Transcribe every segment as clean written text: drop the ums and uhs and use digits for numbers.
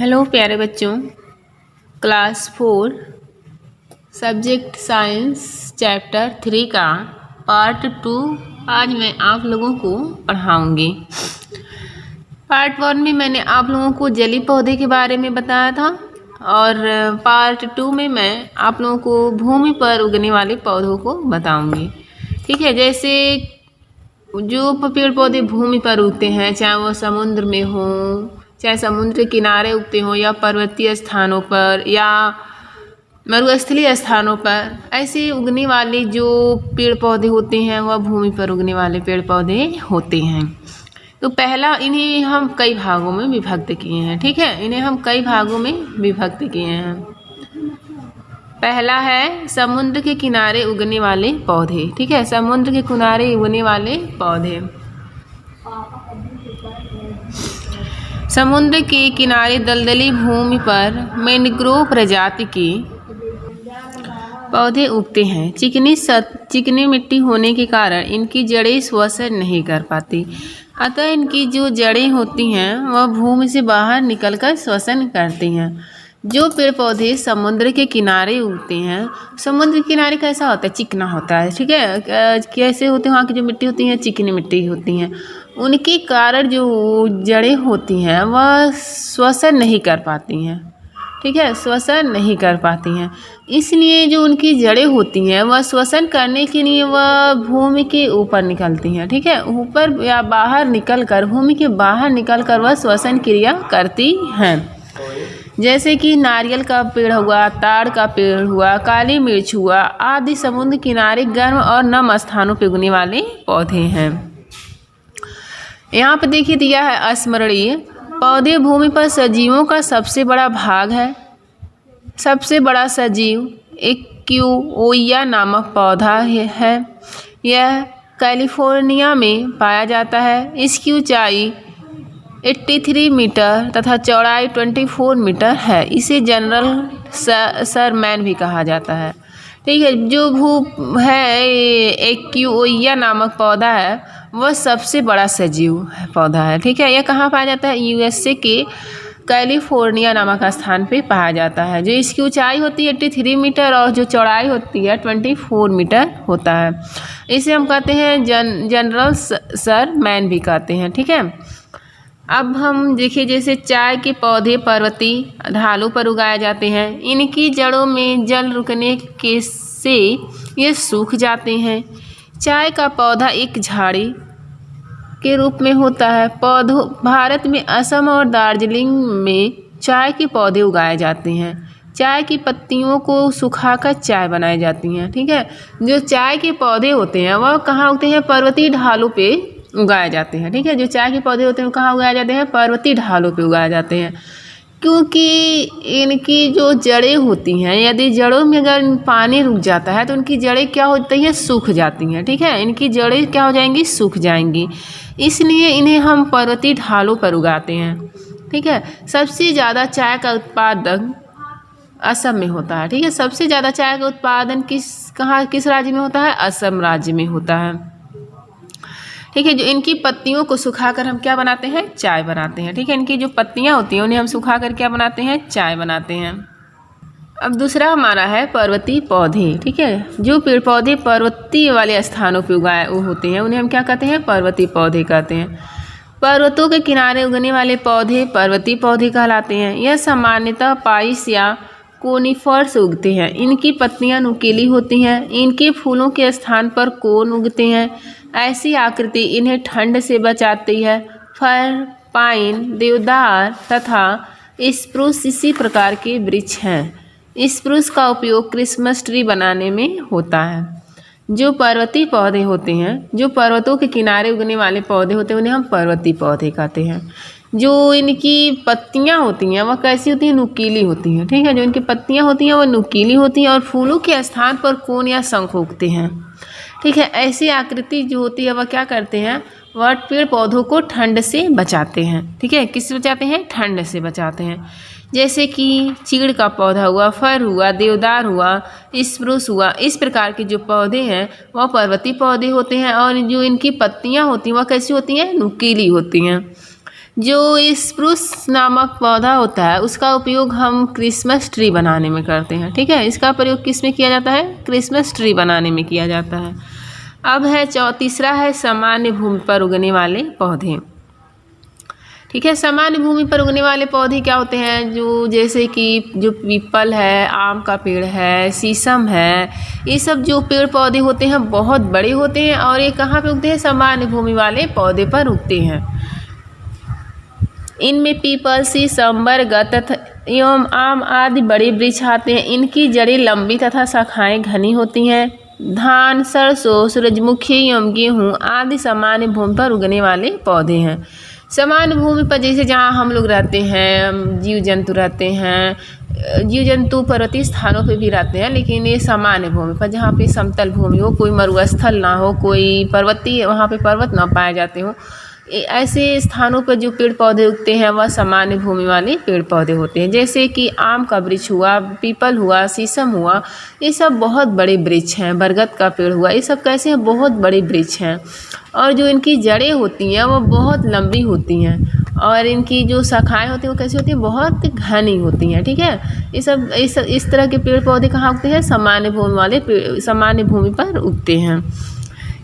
Hello प्यारे बच्चों, class 4 subject science chapter 3 का पार्ट 2 आज मैं आप लोगों को पढ़ाऊंगी। पार्ट 1 में मैंने आप लोगों को जली पौधे के बारे में बताया था और पार्ट 2 में मैं आप लोगों को भूमि पर उगने वाले पौधों को बताऊंगी। ठीक है, जैसे जो पेड़ पौधे भूमि पर उगते हैं, चाहे वो समुद्र में हो, चाहे समुद्र के किनारे उगते हों या पर्वतीय स्थानों पर या मरुस्थलीय स्थानों पर, ऐसे उगने वाले जो पेड़ पौधे होते हैं वह भूमि पर उगने वाले पेड़ पौधे होते हैं। तो पहला, इन्हें हम कई भागों में विभक्त किए हैं। ठीक है, इन्हें हम कई भागों में विभक्त किए हैं। पहला है समुद्र के किनारे उगने वाले पौधे। ठीक है, समुद्र के किनारे उगने वाले पौधे। समुद्र के किनारे दलदली भूमि पर मैंग्रोव प्रजाति के पौधे उगते हैं। चिकनी मिट्टी होने के कारण इनकी जड़ें श्वसन नहीं कर पाती, अतः इनकी जो जड़ें होती हैं वह भूमि से बाहर निकलकर श्वसन करती हैं। जो पेड़ पौधे समुद्र के किनारे उगते हैं, समुद्र के किनारे कैसा होता है? चिकना होता है। ठीक है, कैसे होते हैं? वहाँ की जो मिट्टी होती है चिकनी मिट्टी होती हैं, उनके कारण जो जड़ें होती हैं वह श्वसन नहीं कर पाती हैं। ठीक है, श्वसन नहीं कर पाती हैं, इसलिए जो उनकी जड़ें होती हैं वह श्वसन करने के लिए वह भूमि के ऊपर निकलती हैं। ठीक है, ऊपर या बाहर निकलकर, भूमि के बाहर निकलकर वह श्वसन क्रिया करती हैं। जैसे कि नारियल का पेड़ हुआ, ताड़ का पेड़ हुआ, काली मिर्च हुआ आदि समुद्र किनारे गर्म और नम स्थानों पर उगने वाले पौधे हैं। यहाँ पर देखिए दिया है अस्मरणीय पौधे भूमि पर सजीवों का सबसे बड़ा भाग है। सबसे बड़ा सजीव एक्यूओइया नामक पौधा है। यह कैलिफोर्निया में पाया जाता है। इसकी ऊंचाई 83 मीटर तथा चौड़ाई 24 मीटर है। इसे जनरल सरमैन भी कहा जाता है। ठीक है, जो एक्यूओइया नामक पौधा है वह सबसे बड़ा सजीव पौधा है। ठीक है, यह कहाँ पाया जाता है? यूएसए के कैलिफोर्निया नामक स्थान पे पाया जाता है। जो इसकी ऊंचाई होती है 83 मीटर और जो चौड़ाई होती है 24 मीटर होता है। इसे हम कहते हैं जनरल सरमैन भी कहते हैं। ठीक है, अब हम देखिए जैसे चाय के पौधे पर्वतीय ढालों पर उगाए जाते हैं। इनकी जड़ों में जल रुकने से ये सूख जाते हैं। चाय का पौधा एक झाड़ी के रूप में होता है। पौधों भारत में असम और दार्जिलिंग में चाय के पौधे उगाए जाते हैं। चाय की पत्तियों को सुखाकर चाय बनाई जाती हैं। ठीक है, जो चाय के पौधे होते हैं वह कहाँ उगते हैं? पर्वतीय ढालों पे उगाए जाते हैं। ठीक है, जो चाय के पौधे होते हैं वो कहाँ उगाए जाते हैं? पर्वतीय ढालों पे उगाए जाते हैं, क्योंकि इनकी जो जड़ें होती हैं, यदि जड़ों में अगर पानी रुक जाता है तो उनकी जड़ें क्या होती हैं? सूख जाती हैं। ठीक है, इनकी जड़ें क्या हो जाएंगी? सूख जाएंगी, इसलिए इन्हें हम पर्वतीय ढालों पर उगाते हैं। ठीक है, सबसे ज़्यादा चाय का उत्पादन असम में होता है। ठीक है, सबसे ज़्यादा चाय का उत्पादन किस राज्य में होता है? असम राज्य में होता है। ठीक है, जो इनकी पत्तियों को सुखाकर हम क्या बनाते हैं? चाय बनाते हैं। ठीक है, इनकी जो पत्तियां होती हैं उन्हें हम सुखाकर क्या बनाते हैं? चाय बनाते हैं। अब दूसरा हमारा है पर्वतीय पौधे। ठीक है, जो पेड़ पौधे पर्वतीय वाले स्थानों पे उगाए होते हैं उन्हें हम क्या कहते हैं? पर्वतीय पौधे कहते हैं। पर्वतों के किनारे उगने वाले पौधे पर्वतीय पौधे कहलाते हैं। यह सामान्यतः पाइस या कोनिफर्स उगते हैं। इनकी पत्तियां नुकीली होती हैं। इनके फूलों के स्थान पर कोन उगते हैं। ऐसी आकृति इन्हें ठंड से बचाती है। फर, पाइन, देवदार तथा स्प्रूस इसी प्रकार के वृक्ष हैं। स्प्रूस का उपयोग क्रिसमस ट्री बनाने में होता है। जो पर्वतीय पौधे होते हैं, जो पर्वतों के किनारे उगने वाले पौधे होते हैं उन्हें हम पर्वतीय पौधे कहते हैं। जो इनकी पत्तियां होती हैं वह कैसी होती हैं? नुकीली होती हैं। ठीक है, जो इनकी पत्तियां होती हैं वह नुकीली होती हैं और फूलों के स्थान पर कोन या शंख उगते हैं। ठीक है, ऐसी आकृति जो होती है वह क्या करते हैं? वह पेड़ पौधों को ठंड से बचाते हैं। ठीक है, किससे बचाते हैं? ठंड से बचाते हैं। जैसे कि चीड़ का पौधा हुआ, फर हुआ, देवदार हुआ, स्प्रूस हुआ, इस प्रकार के जो पौधे हैं वह पर्वतीय पौधे होते हैं और जो इनकी पत्तियां होती हैं वह कैसी होती हैं? नुकीली होती हैं। जो स्प्रूस नामक पौधा होता है उसका उपयोग हम क्रिसमस ट्री बनाने में करते हैं। ठीक है, इसका प्रयोग किस में किया जाता है? क्रिसमस ट्री बनाने में किया जाता है। अब है तीसरा है सामान्य भूमि पर उगने वाले पौधे। ठीक है, सामान्य भूमि पर उगने वाले पौधे क्या होते हैं? जो जैसे कि जो पीपल है, आम का पेड़ है, शीशम है, ये सब जो पेड़ पौधे होते हैं बहुत बड़े होते हैं और ये कहाँ पे उगते हैं? सामान्य भूमि वाले पौधे पर उगते हैं। इनमें पीपल, शीशम, बरगद तथा एवं आम आदि बड़े वृक्ष आते हैं। इनकी जड़ें लंबी तथा शाखाएं घनी होती हैं। धान, सरसों, सूरजमुखी एवं गेहूँ आदि सामान्य भूमि पर उगने वाले पौधे हैं। सामान्य भूमि पर जैसे जहाँ हम लोग रहते हैं, जीव जंतु रहते हैं, जीव जंतु पर्वतीय स्थानों पे भी रहते हैं, लेकिन ये सामान्य भूमि पर जहाँ पे समतल भूमि हो, कोई मरुस्थल ना हो, कोई पर्वतीय वहाँ पे पर्वत ना पाए जाते हो, ऐसे स्थानों पर जो पेड़ पौधे उगते हैं वह सामान्य भूमि वाले पेड़ पौधे होते हैं। जैसे कि आम का वृक्ष हुआ, पीपल हुआ, शीशम हुआ, ये सब बहुत बड़े वृक्ष हैं। बरगद का पेड़ हुआ, ये सब कैसे हैं? बहुत बड़े वृक्ष हैं और जो इनकी जड़ें होती हैं वो बहुत लंबी होती हैं और इनकी जो शाखाएं होती हैं वो कैसी होती हैं? बहुत घनी होती हैं। ठीक है, ये सब इस तरह के पेड़ पौधे कहाँ उगते हैं? सामान्य भूमि वाले सामान्य भूमि पर उगते हैं।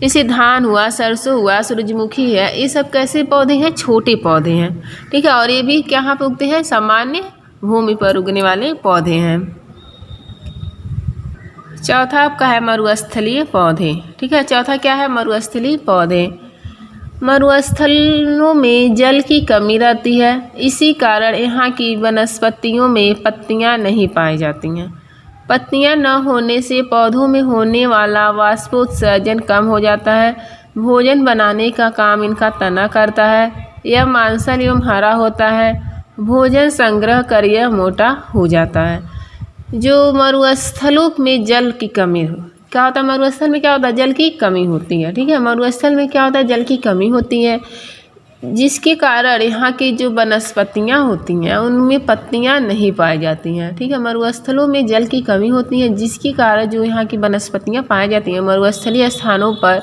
जैसे धान हुआ, सरसों हुआ, सूरजमुखी है, ये सब कैसे पौधे हैं? छोटे पौधे हैं। ठीक है, और ये भी कहाँ पे उगते हैं? सामान्य भूमि पर उगने वाले पौधे हैं। चौथा आपका है मरुस्थलीय पौधे। ठीक है, चौथा क्या है? मरुस्थलीय पौधे। मरुस्थलों में जल की कमी रहती है, इसी कारण यहाँ की वनस्पतियों में पत्तियाँ नहीं पाई जाती हैं। पत्तियाँ न होने से पौधों में होने वाला वाष्पोत्सर्जन कम हो जाता है। भोजन बनाने का काम इनका तना करता है। यह मांसल एवं हरा होता है। भोजन संग्रह कर यह मोटा हो जाता है। जो मरुस्थलों में जल की कमी हो, क्या होता है? मरुस्थल में क्या होता है? जल की कमी होती है। ठीक है, मरुस्थल में क्या होता है? जल की कमी होती है, जिसके कारण यहाँ की जो वनस्पतियाँ होती हैं उनमें पत्तियाँ नहीं पाई जाती हैं। ठीक है, मरुस्थलों में जल की कमी होती है, जिसके कारण जो यहाँ की वनस्पतियाँ पाई जाती हैं, मरुस्थलीय स्थानों पर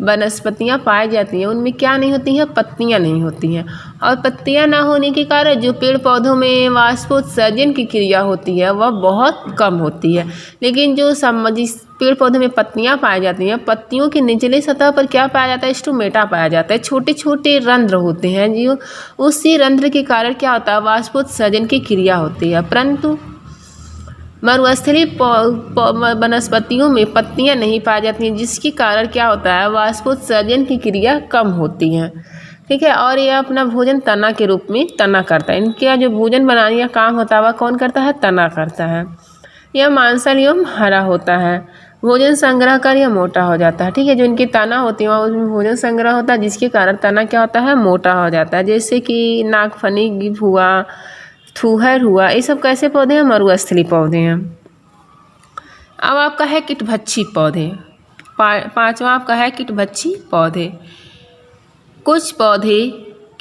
वनस्पतियाँ पाई जाती हैं, उनमें क्या नहीं होती हैं? पत्तियाँ नहीं होती हैं। और पत्तियाँ ना होने के कारण जो पेड़ पौधों में वाष्पोत्सर्जन की क्रिया होती है वह बहुत कम होती है। लेकिन जो जिस पेड़ पौधे में पत्तियाँ पाई जाती हैं, पत्तियों की निचली सतह पर क्या पाया जाता है? स्टोमेटा पाया जाता है। छोटे छोटे रंध्र होते हैं, जो उसी रंध्र के कारण क्या होता है? वाष्पोत्सर्जन की क्रिया होती है। परंतु मरुस्थलीय वनस्पतियों में पत्तियाँ नहीं पाई जाती हैं, जिसके कारण क्या होता है? वाष्पोत्सर्जन की क्रिया कम होती है। ठीक है, और यह अपना भोजन तना के रूप में तना करता है। इनका जो भोजन बनाने का काम होता है वह कौन करता है? तना करता है। यह मांसल एवं हरा होता है। भोजन संग्रह कर यह मोटा हो जाता है। ठीक है, जो इनकी तना होती है उसमें भोजन संग्रह होता है, जिसके कारण तना क्या होता है? मोटा हो जाता है। जैसे कि नागफनी गिद्ध हुआ, थूहर हुआ, ये सब कैसे पौधे हैं? मरुस्थलीय पौधे हैं। अब आपका है कीटभक्षी पौधे। पांचवा आपका है कीटभक्षी पौधे। कुछ पौधे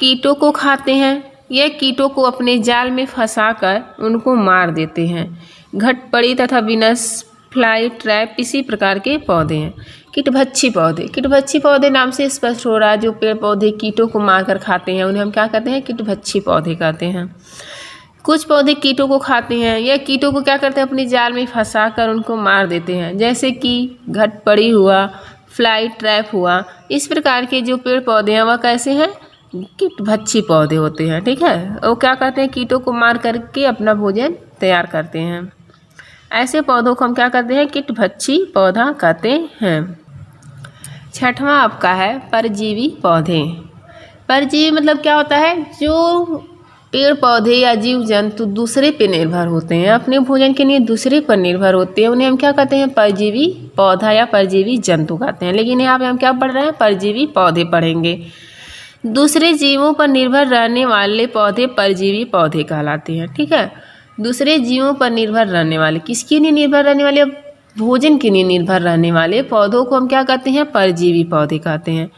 कीटों को खाते हैं। यह कीटों को अपने जाल में फंसाकर उनको मार देते हैं। घटपड़ी तथा विनस, फ्लाई ट्रैप इसी प्रकार के पौधे हैं। कीटभक्षी पौधे। कीटभक्षी पौधे नाम से स्पष्ट हो रहा है, जो पेड़ पौधे कीटों को मारकर खाते हैं उन्हें हम क्या कहते हैं? कीटभक्षी पौधे कहते हैं। कुछ पौधे कीटों को खाते हैं। यह कीटों को क्या करते हैं? अपनी जाल में फंसा कर उनको मार देते हैं। जैसे कि घटपड़ी हुआ, फ्लाई ट्रैप हुआ, इस प्रकार के जो पेड़ पौधे हैं वह कैसे हैं? कीटभक्षी पौधे होते हैं। ठीक है, वो क्या करते हैं? कीटों को मार करके अपना भोजन तैयार करते हैं। ऐसे पौधों को हम क्या कहते हैं? कीटभक्षी पौधा कहते हैं। छठवां आपका है परजीवी पौधे। परजीवी मतलब क्या होता है? जो पेड़ पौधे या जीव जंतु दूसरे पे निर्भर होते हैं, अपने भोजन के लिए दूसरे पर निर्भर होते हैं, उन्हें हम क्या कहते हैं? परजीवी पौधा या परजीवी जंतु कहते हैं। लेकिन यहाँ पे हम क्या पढ़ रहे हैं? परजीवी पौधे पढ़ेंगे। दूसरे जीवों पर निर्भर रहने वाले पौधे परजीवी पौधे कहलाते हैं। ठीक है, दूसरे जीवों पर निर्भर रहने वाले, किसके लिए निर्भर रहने वाले? भोजन के लिए निर्भर रहने वाले पौधों को हम क्या कहते हैं? परजीवी पौधे कहते हैं।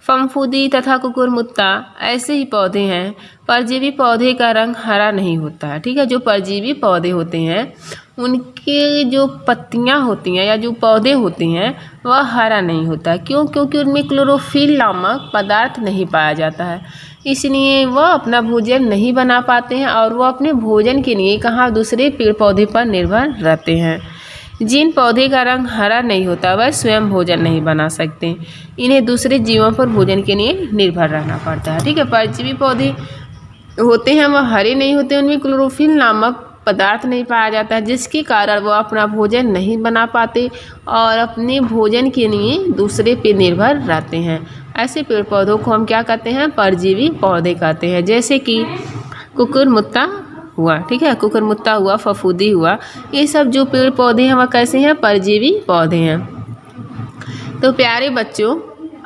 फफूंदी तथा कुकुरमुत्ता ऐसे ही पौधे हैं। परजीवी पौधे का रंग हरा नहीं होता है। ठीक है, जो परजीवी पौधे होते हैं उनके जो पत्तियां होती हैं या जो पौधे होते हैं वह हरा नहीं होता। क्यों? क्योंकि उनमें क्लोरोफिल नामक पदार्थ नहीं पाया जाता है, इसलिए वह अपना भोजन नहीं बना पाते हैं और वह अपने भोजन के लिए कहाँ दूसरे पेड़ पौधे पर निर्भर रहते हैं। जिन पौधे का रंग हरा नहीं होता वह स्वयं भोजन नहीं बना सकते, इन्हें दूसरे जीवों पर भोजन के लिए निर्भर रहना पड़ता है। ठीक है, परजीवी पौधे होते हैं वह हरे नहीं होते, उनमें क्लोरोफिल नामक पदार्थ नहीं पाया जाता है, जिसके कारण वो अपना भोजन नहीं बना पाते और अपने भोजन के लिए दूसरे पे निर्भर रहते हैं। ऐसे पेड़ पौधों को हम क्या कहते हैं? परजीवी पौधे कहते हैं। जैसे कि कुकुरमुत्ता हुआ, ठीक है, कुकुरमुत्ता हुआ, फफूंदी हुआ, ये सब जो पेड़ पौधे हैं वह कैसे हैं? परजीवी पौधे हैं। तो प्यारे बच्चों,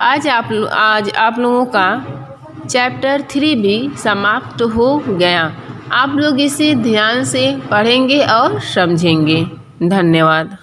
आज आप लोगों का चैप्टर 3 भी समाप्त हो गया। आप लोग इसे ध्यान से पढ़ेंगे और समझेंगे। धन्यवाद।